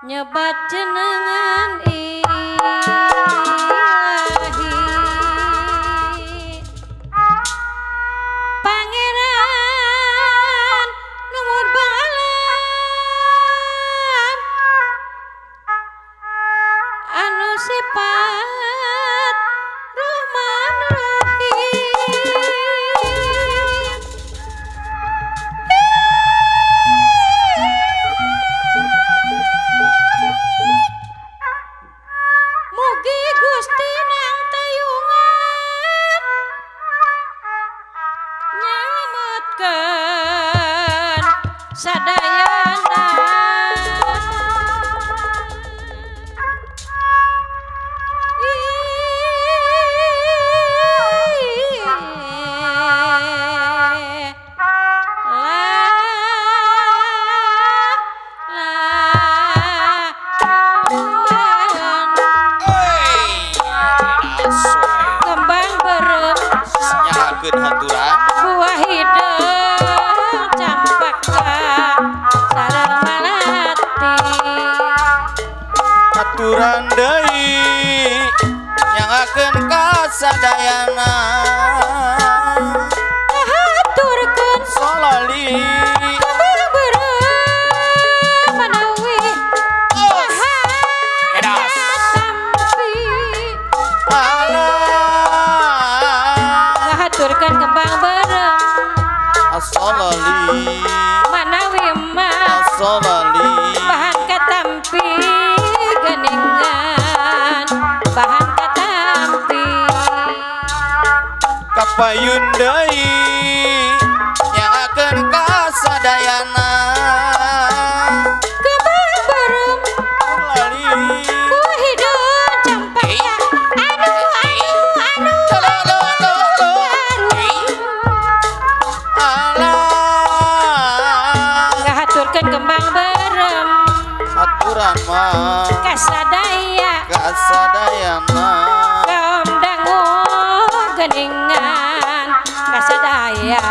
nyebat jenengan ilahi pangeran nomor balam anu sifat Rahman Rahim mugi Gusti nang tayungan nyelametkeun sadayana kembang berem nyalakeun haturan buah hidung campaka sareng malati haturan deui nyangakeun kasadayana haturkeun salali kembang berem manawi edas tampi ngahaturkeun kembang berem asolali manawi mah asolali bahan katampi geningan bahan katampi kapayun deui nyangakeun kasadayana kembang berem salali buah hidung campaka anu ngahaturkeun kembang berem haturan mah kasadayana kaum dangu geningan kasadaya